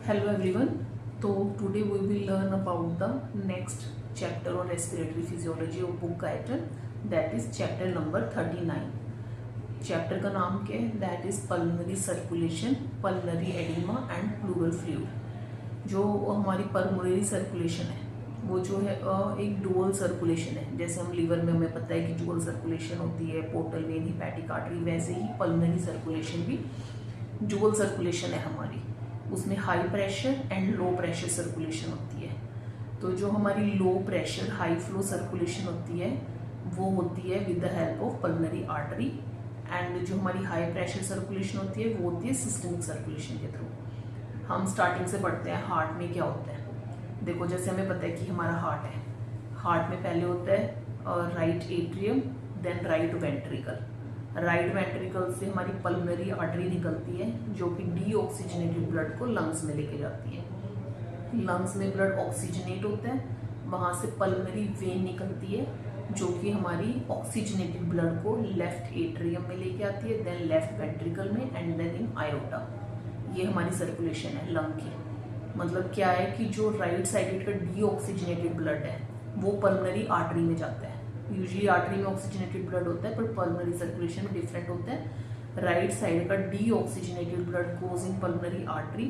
Hello everyone. So today we will learn about the next chapter on respiratory physiology of book item, that is chapter number 39. Chapter का नाम क्या है? That is pulmonary circulation, pulmonary oedema and pleural fluid. जो हमारी pulmonary circulation है वो जो है एक डुअल सर्कुलेशन है। जैसे हम लीवर में हमें पता है कि डुअल सर्कुलेशन होती है, पोर्टल वेन, हिपैटिक आर्टरी, वैसे ही पल्मोनरी सर्कुलेशन भी डुअल सर्कुलेशन है हमारी। उसमें high pressure and low pressure circulation होती है। तो जो हमारी low pressure high flow circulation होती है वो होती है with the help of pulmonary artery, and जो हमारी हाई प्रेशर सर्कुलेशन होती है वो होती है सिस्टमिक सर्कुलेशन के थ्रू। हम स्टार्टिंग से पढ़ते हैं हार्ट में क्या होता है। देखो, जैसे हमें पता है कि हमारा हार्ट है, हार्ट में पहले होता है right atrium, then right ventricle. Right ventricle से हमारी पल्मोनरी आर्टरी निकलती है जो कि डीऑक्सीजनेटेड ब्लड को लंग्स में लेके जाती है। लंग्स में ब्लड ऑक्सीजनेट होता है, वहाँ से पल्मोनरी वेन निकलती है जो कि हमारी ऑक्सीजनेटेड ब्लड को लेफ्ट एट्रियम में लेके आती है, देन लेफ्ट वेंट्रिकल में, एंड देन इन आयोटा। ये हमारी सर्कुलेशन है लंग की। मतलब क्या है कि जो राइट साइडेड का डीऑक्सीजनेटेड ब्लड है वो पल्मोनरी आर्टरी में जाता है। यूजुअली आर्टरी में ऑक्सीजनेटेड ब्लड होता है, पर पल्मोनरी सर्कुलेशन में डिफरेंट होता है। राइट साइड का deoxygenated blood goes in pulmonary artery,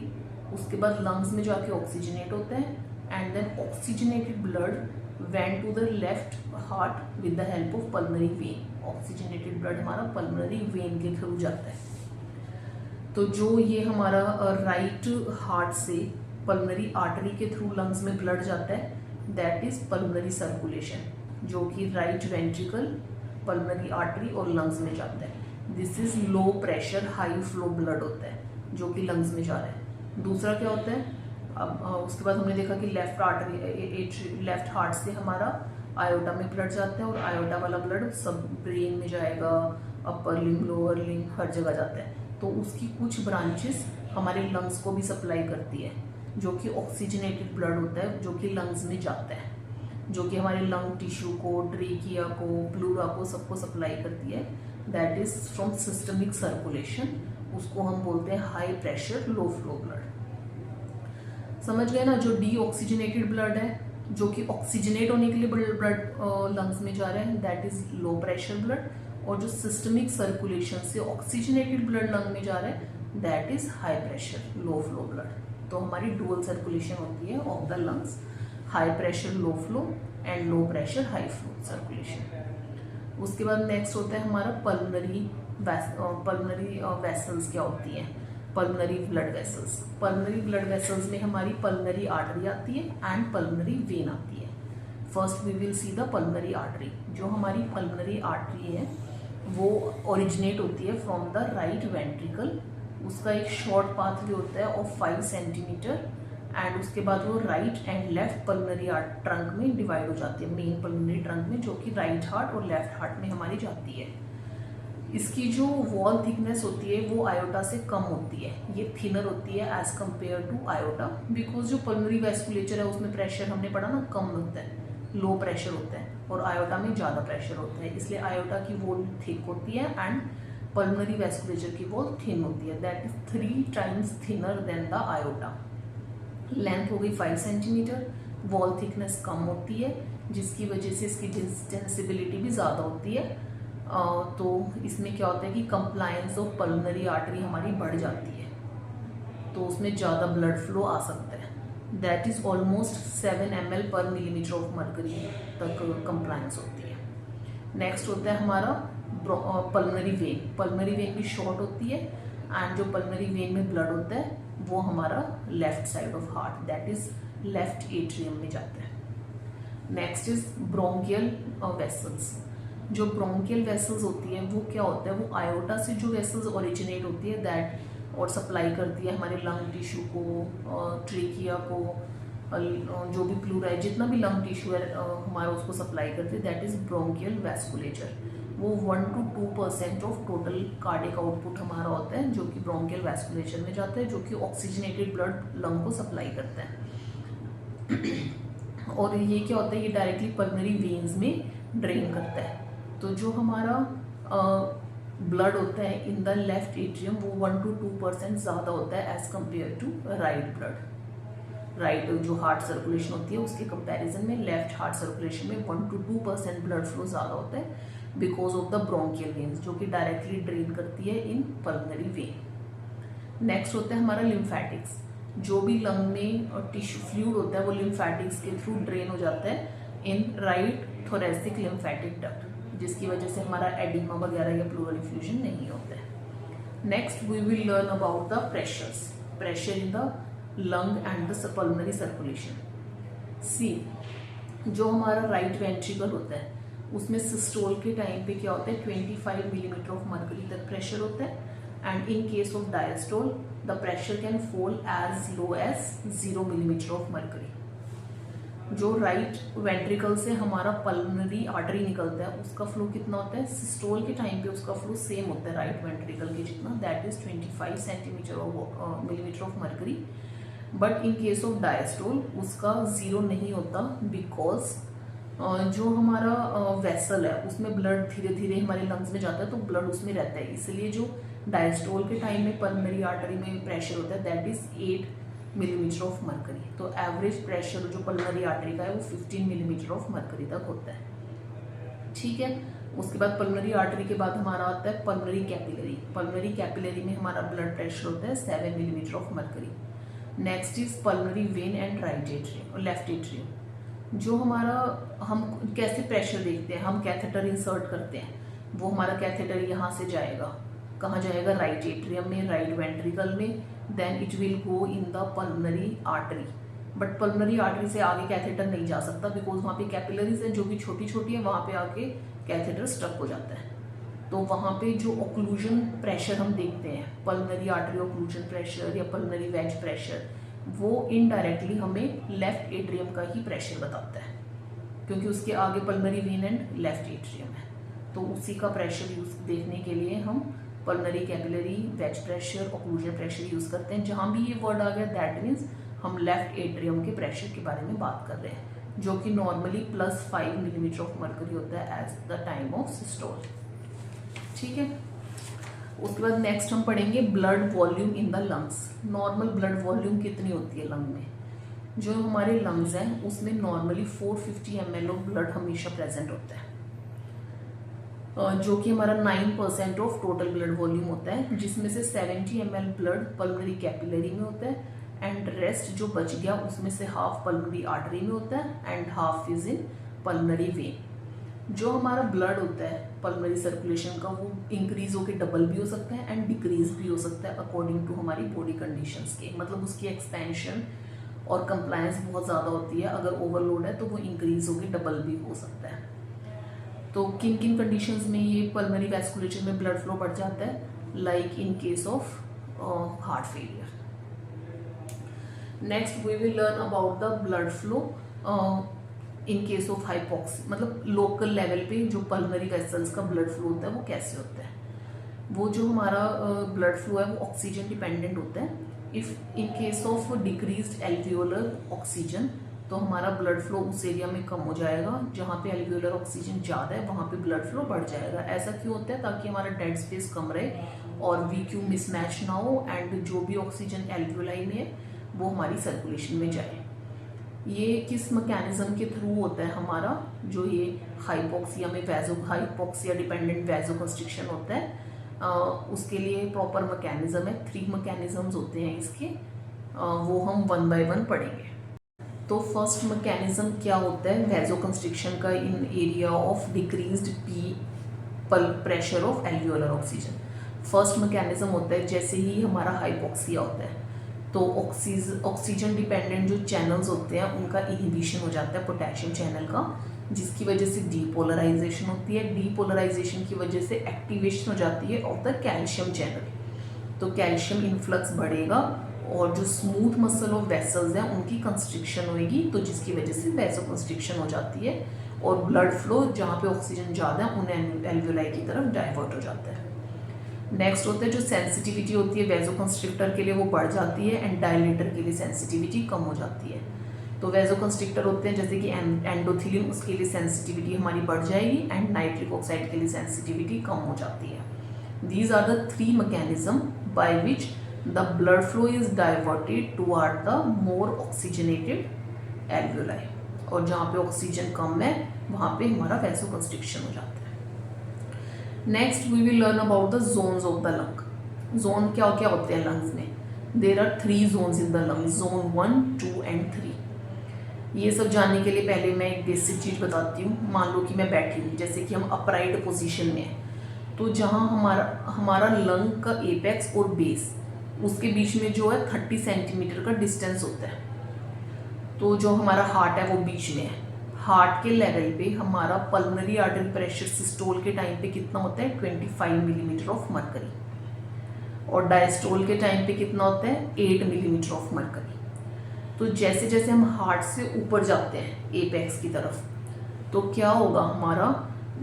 उसके बाद लंग्स में जाके ऑक्सीजनेट होता है, and then oxygenated blood went to the left heart with the help of pulmonary vein. Oxygenated blood हमारा पल्मोनरी वेन के थ्रू जाता है। तो जो ये हमारा राइट हार्ट से पल्मोनरी आर्टरी के थ्रू लंग्स में ब्लड जाता है, दैट इज पल्मोनरी सर्कुलेशन, जो कि राइट वेंट्रिकल, पल्मोनरी आर्टरी और लंग्स में जाता है। This is low pressure high flow blood होता है जो कि लंग्स में जा रहा है। दूसरा क्या होता है, अब उसके बाद हमने देखा कि लेफ्ट आर्टरी, लेफ्ट हार्ट से हमारा आयोटा में ब्लड जाता है, और आयोटा वाला ब्लड सब ब्रेन में जाएगा, अपर लिम्ब, लोअर लिम्ब, हर जगह जाता है। तो उसकी कुछ ब्रांचेस हमारे लंग्स को भी सप्लाई करती है, जो कि ऑक्सीजनेटेड ब्लड होता है जो कि लंग्स में जाता है, जो कि हमारे लंग टिश्यू को, ट्रेकिया को, प्लूरा को, सबको सप्लाई करती है। That is from systemic circulation. उसको हम बोलते हैं high pressure low flow blood. समझ गए ना? जो डीऑक्सीजनेटेड ब्लड है, जो कि ऑक्सीजनेट होने के लिए ब्लड लंग्स में जा रहा है, that is low pressure blood. और जो सिस्टमिक सर्कुलेशन से ऑक्सीजनेटेड ब्लड लंग में जा रहा है, that is high pressure low flow blood. तो हमारी डुअल सर्कुलेशन होती है of the lungs, high pressure low flow and low pressure high flow circulation. उसके बाद नेक्स्ट होता है हमारा पल्मोनरी वेसल्स। क्या होती है pulmonary blood vessels? Pulmonary blood vessels में हमारी पल्मोनरी आर्टरी आती है एंड पल्मोनरी वेन आती है। First we will see the pulmonary artery. जो हमारी पल्मोनरी आर्टरी है वो ओरिजिनेट होती है फ्रॉम द राइट वेंट्रिकल। उसका एक शॉर्ट पाथवे होता है ऑफ 5 सेंटीमीटर, एंड उसके बाद वो right and left pulmonary trunk में डिवाइड हो जाती है, मेन पल्मोनरी ट्रंक में, जो कि राइट हार्ट और लेफ्ट हार्ट में हमारी जाती है। इसकी जो वॉल थिकनेस होती है वो आयोटा से कम होती है, ये थिनर होती है as compared to aorta, because जो पल्मोनरी वेस्कुलेचर है उसमें प्रेशर हमने पढ़ा ना कम होता है, लो प्रेशर होता है, और आयोटा में ज़्यादा प्रेशर होता है। इसलिए आयोटा की वॉल थिक होती है एंड पल्मोनरी वेस्कुलेचर की वॉल थिन होती है, that is 3 times thinner than the iota. Length हो गई 5 सेंटीमीटर, वॉल थिकनेस कम होती है, जिसकी वजह से इसकी डिस्टेंसिबिलिटी भी ज़्यादा होती है। तो इसमें क्या होता है कि कंप्लायंस ऑफ पल्मोनरी आर्टरी हमारी बढ़ जाती है, तो उसमें ज़्यादा ब्लड फ्लो आ सकता है। दैट इज़ ऑलमोस्ट 7 ml पर मिलीमीटर ऑफ मर्करी तक कंप्लायंस होती है। नेक्स्ट होता है हमारा पल्मोनरी वेन। पल्मोनरी वेन भी शॉर्ट होती है, एंड जो पल्मोनरी वेन में ब्लड होता है वो हमारा left side of heart, that is left atrium में जाता है। Next is bronchial vessels. जो ब्रोंकियल वेसल्स होती है वो क्या होता है, वो आयोटा से जो वेसल्स ओरिजिनेट होती है दैट, और सप्लाई करती है हमारे लंग टिश्यू को, ट्रेकिया को, जो भी प्लूरा है, जितना भी लंग टिश्यू है हमारा उसको सप्लाई करती है, दैट इज ब्रोंकियल वेस्कुलेचर। वो 1 to 2% of total cardiac output हमारा होता है जो कि ब्रोंकियल वेस्कुलेचर में जाता है, जो कि ऑक्सीजनेटेड ब्लड लंग को सप्लाई करता है। और ये क्या होता है, ये डायरेक्टली पल्मोनरी वेन्स में ड्रेन करता है। तो जो हमारा ब्लड होता है इन द लेफ्ट एट्रियम वो 1 to 2% ज़्यादा होता है as compared to right blood. Right जो हार्ट सर्कुलेशन होती है उसके कंपैरिजन में लेफ्ट हार्ट सर्कुलेशन में 1 to 2% ब्लड फ्लो ज़्यादा होता है because of the bronchial veins जो कि डायरेक्टली ड्रेन करती है इन पल्मोनरी वेन। नेक्स्ट होता है हमारा लिम्फेटिक्स, जो भी लंग में टिश्यू फ्लूइड होता है वो लिम्फेटिक्स के थ्रू ड्रेन हो जाता है in right thoracic lymphatic duct, जिसकी वजह से हमारा एडिमा वगैरह या प्लूरल इफ्यूजन नहीं होता है। Next we will learn about the pressures, pressure in the lung and the pulmonary circulation. See जो हमारा राइट वेंट्रिकल होता है उसमें सिस्टोल के टाइम पे क्या होता है 25 मिलीमीटर ऑफ मर्करी तक प्रेशर होता है, and in case of diastole the pressure can fall as low as 0 millimetre of mercury. जो राइट वेंट्रिकल से हमारा पल्मोनरी आर्टरी निकलता है उसका फ्लो कितना होता है, सिस्टोल के टाइम पे उसका फ्लो सेम होता है राइट वेंट्रिकल के जितना, that is 25 millimetre of mercury. But in case of diastole उसका 0 नहीं होता बिकॉज जो हमारा वेसल है उसमें ब्लड धीरे धीरे हमारे लंग्स में जाता है तो ब्लड उसमें रहता है, इसलिए जो डायस्टोल के टाइम में पल्मोनरी आर्टरी में प्रेशर होता है that is 8 millimetre of mercury. तो एवरेज प्रेशर जो पल्मोनरी आर्टरी का है वो 15 मिलीमीटर ऑफ मर्करी तक होता है। ठीक है, उसके बाद पल्मोनरी आर्टरी के बाद हमारा आता है पल्मोनरी कैपिलरी। पल्मोनरी कैपिलरी में हमारा ब्लड प्रेशर होता है 7 millimetre of mercury. Next is pulmonary vein and right atrium और लेफ्ट एट्रियम। जो हमारा हम कैसे प्रेशर देखते हैं, हम कैथेटर इंसर्ट करते हैं, वो हमारा कैथेटर यहाँ से जाएगा, कहाँ जाएगा, राइट एट्रियम में, राइट वेंट्रिकल में, then it will go in the pulmonary artery. But pulmonary artery से आगे कैथेटर नहीं जा सकता बिकॉज वहाँ पे कैपिलरीज हैं जो कि छोटी छोटी है, वहाँ पे आके कैथेटर स्टक हो जाता है। तो वहाँ पे जो ऑक्लूजन प्रेशर हम देखते हैं, पल्मोनरी आर्टरी ऑक्लूजन प्रेशर या पल्मोनरी वेज प्रेशर, वो इनडायरेक्टली हमें लेफ्ट एट्रियम का ही प्रेशर बताता है क्योंकि उसके आगे pulmonary vein and left atrium है। तो उसी का प्रेशर यूज देखने के लिए हम pulmonary capillary wedge pressure occlusion pressure use करते हैं। जहाँ भी ये वर्ड आ गया दैट मीन्स हम लेफ्ट एट्रियम के प्रेशर के बारे में बात कर रहे हैं, जो कि नॉर्मली +5 मिलीमीटर ऑफ मर्करी होता है as the time of systole. ठीक है, उसके बाद नेक्स्ट हम पढ़ेंगे blood volume in the lungs. Normal blood volume कितनी होती है लंग में? जो हमारे लंग्स हैं उसमें नॉर्मली 450 ml ऑफ ब्लड हमेशा प्रेजेंट होता है, जो कि हमारा 9% ऑफ टोटल ब्लड वॉल्यूम होता है, जिसमें से 70 ml ब्लड पल्मोनरी कैपिलरी में होता है एंड रेस्ट जो बच गया उसमें से हाफ पल्मोनरी आर्टरी में होता है and half is in pulmonary vein. जो हमारा ब्लड होता है पल्मोनरी सर्कुलेशन का वो इंक्रीज होकर डबल भी हो सकता है एंड डिक्रीज भी हो सकता है अकॉर्डिंग टू हमारी बॉडी कंडीशंस के, मतलब उसकी एक्सपेंशन और कंप्लायंस बहुत ज़्यादा होती है। अगर ओवरलोड है तो वो इंक्रीज होकर डबल भी हो सकता है। तो किन किन कंडीशंस में ये पल्मोनरी वैस्कुलेशन में ब्लड फ्लो बढ़ जाता है, like in case of heart failure. Next we will learn about the blood flow in case of hypoxia, मतलब लोकल लेवल पे जो पल्मोनरी वेसल्स का ब्लड फ्लो होता है वो कैसे होता है। वो जो हमारा ब्लड फ्लो है वो ऑक्सीजन डिपेंडेंट होता है। If in case of decreased alveolar oxygen तो हमारा ब्लड फ्लो उस एरिया में कम हो जाएगा, जहाँ पे एल्वियोलर ऑक्सीजन ज़्यादा है वहाँ पे ब्लड फ्लो बढ़ जाएगा। ऐसा क्यों होता है? ताकि हमारा डेड स्पेस कम रहे और वीक्यू मिसमैच ना हो एंड जो भी ऑक्सीजन एल्वियोलाई में है वो हमारी सर्कुलेशन में जाए। ये किस मैकेनिज्म के थ्रू होता है हमारा, जो ये हाइपोक्सिया में हाइपोक्सिया डिपेंडेंट वैसोकंस्ट्रिक्शन होता है, उसके लिए प्रॉपर मैकेनिज्म है। 3 मैकेनिज्म्स होते हैं इसके, वो हम 1 by 1 पढ़ेंगे। तो फर्स्ट मैकेनिज्म क्या होता है वैसोकंस्ट्रिक्शन का in area of decreased p pressure of alveolar oxygen. First mechanism होता है जैसे ही हमारा हाइपोक्सिया होता है तो ऑक्सीजन डिपेंडेंट जो चैनल्स होते हैं उनका इनहिबिशन हो जाता है पोटेशियम चैनल का, जिसकी वजह से डीपोलराइजेशन होती है। डीपोलराइजेशन की वजह से एक्टिवेशन हो जाती है ऑफ द कैल्शियम चैनल, तो कैल्शियम इन्फ्लक्स बढ़ेगा और जो स्मूथ मसल ऑफ वेसल्स हैं उनकी कंस्ट्रिक्शन होगी, तो जिसकी वजह से वैसोकंस्ट्रिक्शन हो जाती है और ब्लड फ्लो जहाँ पे ऑक्सीजन ज़्यादा है उन एल्वियोलाई की तरफ डाइवर्ट हो जाता है। नेक्स्ट होता है जो सेंसिटिविटी होती है वैसोकंस्ट्रिक्टर के लिए वो बढ़ जाती है एंड डायलेटर के लिए सेंसिटिविटी कम हो जाती है। तो वैसोकंस्ट्रिक्टर होते हैं जैसे कि एंडोथेलियम, उसके लिए सेंसिटिविटी हमारी बढ़ जाएगी एंड नाइट्रिक ऑक्साइड के लिए सेंसिटिविटी कम हो जाती है। These are the three mechanism by which the blood flow is diverted toward the more oxygenated alveoli. और जहाँ पे ऑक्सीजन कम है वहाँ पे हमारा वैसोकंस्ट्रिक्शन हो जाता है। Next we will learn about the zones of the lung. Zone क्या क्या होते हैं लंग्स में? There are 3 zones in the lung, zone 1, 2 and 3। ये सब जानने के लिए पहले मैं एक बेसिक चीज़ बताती हूँ। मान लो कि मैं बैठी हूँ, जैसे कि हम अपराइट पोजीशन में हैं, तो जहाँ हमारा लंग का एपेक्स और बेस, उसके बीच में जो है 30 सेंटीमीटर का डिस्टेंस होता है। तो जो हमारा हार्ट है वो बीच में है। हार्ट के लेवल पे हमारा पल्मोनरी आर्टरी प्रेशर सिस्टोल के टाइम पे कितना होता है? 25 मिलीमीटर ऑफ मरकरी। और डायस्टोल के टाइम पे कितना होता है? 8 मिलीमीटर ऑफ मरकरी। तो जैसे जैसे हम हार्ट से ऊपर जाते हैं एपेक्स की तरफ, तो क्या होगा, हमारा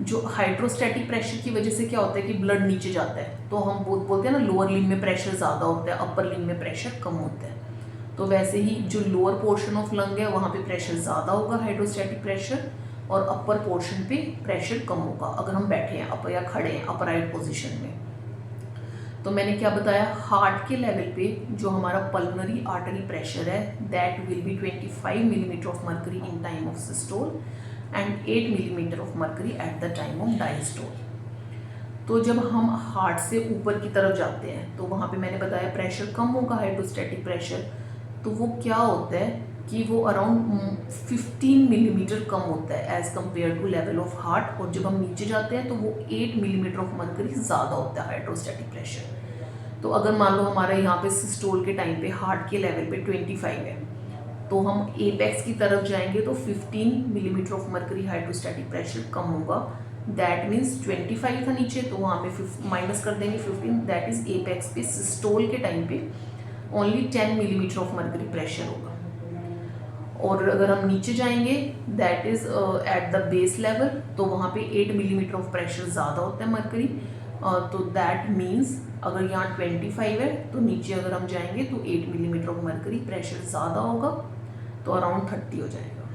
जो हाइड्रोस्टैटिक प्रेशर की वजह से क्या होता है कि ब्लड नीचे जाता है। तो हम बोलते हैं ना, लोअर लिम्ब में प्रेशर ज़्यादा होता है, अपर लिम्ब में प्रेशर कम होता है। तो वैसे ही जो लोअर पोर्शन ऑफ लंग है वहाँ पे प्रेशर ज़्यादा होगा, हाइड्रोस्टैटिक प्रेशर, और अपर पोर्शन पे प्रेशर कम होगा अगर हम बैठे हैं अपर या खड़े हैं अपराइट पोजीशन में। तो मैंने क्या बताया, हार्ट के लेवल पे जो हमारा पल्मोनरी आर्टरी प्रेशर है that will B 25 millimetre of mercury in time of systole and 8 millimetre of mercury at the time of diastole. तो जब हम हार्ट से ऊपर की तरफ जाते हैं तो वहाँ पे मैंने बताया प्रेशर कम होगा, हाइड्रोस्टैटिक प्रेशर। तो वो क्या होता है कि वो अराउंड 15 मिलीमीटर कम होता है as compared to level of heart. और जब हम नीचे जाते हैं तो वो 8 मिलीमीटर ऑफ मरकरी ज़्यादा होता है हाइड्रोस्टैटिक प्रेशर। तो अगर मान लो हमारे यहाँ पे सिस्टोल के टाइम पे हार्ट के लेवल पे 25 है, तो हम एपेक्स की तरफ जाएंगे तो 15 millimetre of mercury hydrostatic pressure कम होगा। दैट मीन्स 25 था नीचे, तो वहाँ पे माइनस कर देंगे 15, दैट इज एपेक्स पे सिस्टोल के टाइम पे only 10 millimetre of mercury pressure होगा। और अगर हम नीचे जाएंगे that is at the base level, तो वहाँ पे 8 मिलीमीटर ऑफ प्रेशर ज़्यादा होता है मरकरी। तो दैट मीन्स अगर यहाँ 25 है तो नीचे अगर हम जाएंगे तो 8 मिलीमीटर ऑफ मरकरी प्रेशर ज़्यादा होगा, तो अराउंड 30 हो जाएगा।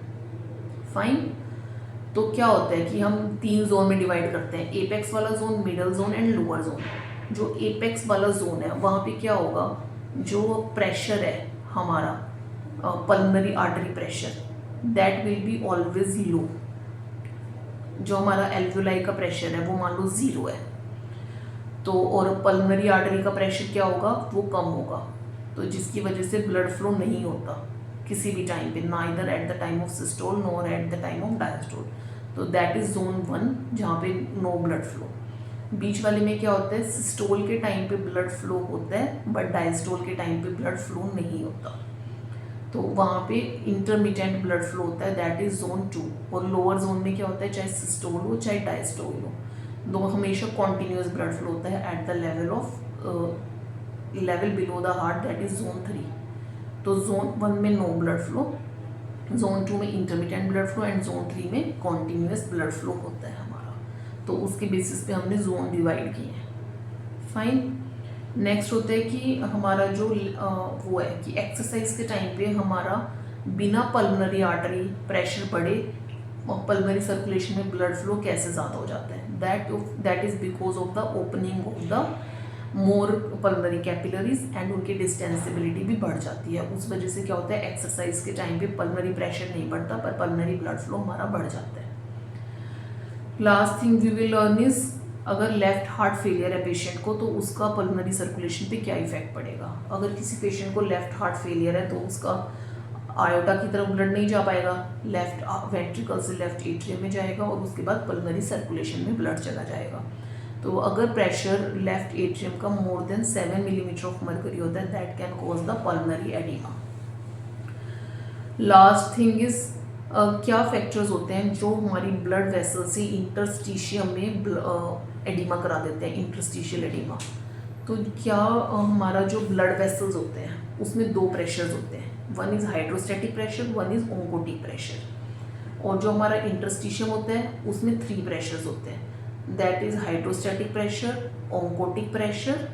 फाइन। तो क्या होता है कि हम 3 जोन में डिवाइड करते हैं, एपेक्स वाला zone, middle zone and lower zone. जो एपेक्स वाला जोन है वहाँ पे क्या होगा, जो प्रेशर है हमारा pulmonary artery pressure that will be always low. जो हमारा एल्वेओलाई का प्रेशर है वो मान लो 0 है, तो और पल्मोनरी आर्टरी का प्रेशर क्या होगा, वो कम होगा। तो जिसकी वजह से ब्लड फ्लो नहीं होता किसी भी टाइम पे, ना इधर at the time of systole nor at the time of diastole. तो दैट इज जोन 1 जहाँ पे नो ब्लड फ्लो। बीच वाले में क्या होता है, सिस्टोल के टाइम पे ब्लड फ्लो होता है बट डायस्टोल के टाइम पे ब्लड फ्लो नहीं होता। तो वहाँ पे इंटरमिटेंट ब्लड फ्लो होता है, दैट इज जोन 2। और लोअर जोन में क्या होता है, चाहे सिस्टोल हो चाहे डायस्टोल हो, दो हमेशा कॉन्टिन्यूस ब्लड फ्लो होता है at the level of level below the heart, that is zone 3। तो जोन 1 में नो ब्लड फ्लो, जोन 2 में intermittent blood flow and zone 3 में कॉन्टिन्यूस ब्लड फ्लो होता है हमारा। तो उसके बेसिस पे हमने जोन डिवाइड किए हैं। फाइन। नेक्स्ट होता है कि हमारा जो वो है कि एक्सरसाइज के टाइम पे हमारा बिना पल्मोनरी आर्टरी प्रेशर बढ़े पल्मोनरी सर्कुलेशन में ब्लड फ्लो कैसे ज़्यादा हो जाता है, that is because of the opening of the more pulmonary capillaries and उनकी डिस्टेंसिबिलिटी भी बढ़ जाती है। उस वजह से क्या होता है, एक्सरसाइज के टाइम पे पल्मोनरी प्रेशर नहीं बढ़ता पर पल्मोनरी ब्लड फ्लो हमारा बढ़ जाता है। Last thing we will learn is, अगर लेफ्ट हार्ट फेलियर है पेशेंट को तो उसका पल्मोनरी सर्कुलेशन पे क्या इफेक्ट पड़ेगा। अगर किसी पेशेंट को लेफ्ट हार्ट फेलियर है तो उसका आयोटा की तरफ ब्लड नहीं जा पाएगा, लेफ्ट वेंट्रिकल से लेफ्ट एट्रियम में जाएगा और उसके बाद पल्मोनरी सर्कुलेशन में ब्लड चला जाएगा। तो अगर प्रेशर लेफ्ट एट्रियम का more than 7 millimetre of mercury होता है that can cause the pulmonary oedema. Last thing is क्या फैक्टर्स होते हैं जो हमारी ब्लड वेसल से इंटरस्टिशियम में एडिमा करा देते हैं, इंटरस्टिशियल एडिमा। तो क्या हमारा जो ब्लड वेसल्स होते हैं उसमें 2 प्रेशर्स होते हैं, one is hydrostatic pressure, one is oncotic pressure. और जो हमारा इंटरस्टिशियम होता है उसमें 3 प्रेशर्स होते हैं, that is hydrostatic pressure, oncotic pressure,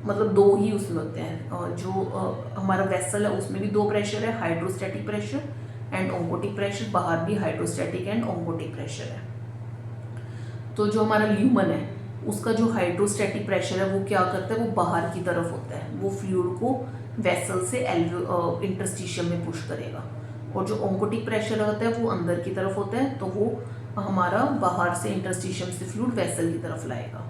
मतलब 2 ही उसमें होते हैं। जो हमारा वेसल है उसमें भी 2 प्रेशर है, hydrostatic pressure and oncotic pressure, बाहर भी हाइड्रोस्टैटिक एंड ओंकोटिक प्रेशर है। तो जो हमारा ल्यूमन है उसका जो हाइड्रोस्टैटिक प्रेशर है वो क्या करता है, वो बाहर की तरफ होता है, वो फ्लूइड को वेसल से इंटरस्टिशियम में पुश करेगा। और जो ओंकोटिक प्रेशर होता है वो अंदर की तरफ होता है, तो वो हमारा बाहर से इंटरस्टिशियम से फ्लूइड वेसल की तरफ लाएगा।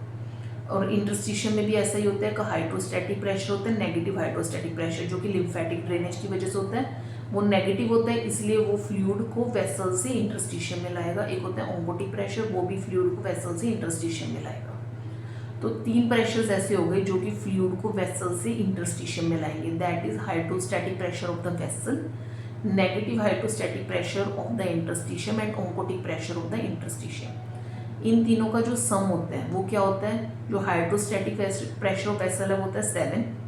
और इंटरस्टिशियम में भी ऐसा ही होता है कि हाइड्रोस्टैटिक प्रेशर होता है, नेगेटिव हाइड्रोस्टैटिक प्रेशर जो कि लिम्फेटिक ड्रेनेज की वजह से होता है, वो नेगेटिव होता है, इसलिए वो फ्लूइड को वेसल से इंटरस्टिशियम में लाएगा। एक होता है ओंकोटिक प्रेशर, वो भी फ्लूइड को वेसल से इंटरस्टिशियम में लाएगा। तो 3 प्रेशर्स ऐसे हो गए जो कि फ्लूइड को वेसल से इंटरस्टिशियम में लाएंगे, that is hydrostatic pressure of the vessel, negative hydrostatic pressure of the interstitium and oncotic pressure of the interstitium. इन तीनों का जो सम होता है वो क्या होता है, जो हाइड्रोस्टैटिक प्रेशर ऑफ वेसल है वो होता है 7,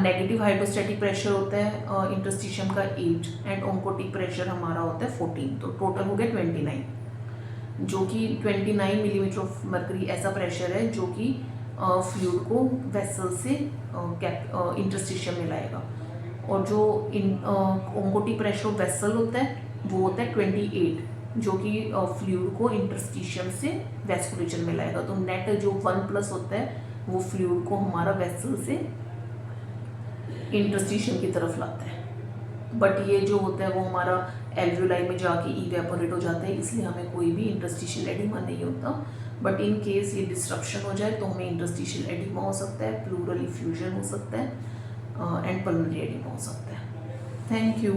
नेगेटिव हाइड्रोस्टैटिक प्रेशर होता है इंटरस्टिशियम का 8 एंड ओंकोटिक प्रेशर हमारा होता है 14, तो टोटल हो गया 29, जो कि 29 मिलीमीटर ऑफ मरकरी ऐसा प्रेशर है जो कि फ्लूइड को वेसल से इंटरस्टिशियम में लाएगा। और जो ओंकोटिक प्रेशर ऑफ वेसल होता है वो होता है 28, जो कि फ्लूइड को इंटरस्टिशियम से वेस्कुलेचर में लाएगा। तो नेट जो 1+ होता है वो फ्लूइड को हमारा वेसल से इंटरस्टिशियम की तरफ लाता है। बट ये जो होता है वो हमारा एल्वियोलाई में जाके इवेपोरेट हो जाता है, इसलिए हमें कोई भी इंटरस्टिशियल एडिमा नहीं होता। बट इन केस ये डिस्ट्रप्शन हो जाए तो हमें इंटरस्टिशियल एडिमा हो सकता है, प्लूरल इफ्यूजन हो सकता है एंड पल्मोनरी एडिमा हो सकता है। Thank you.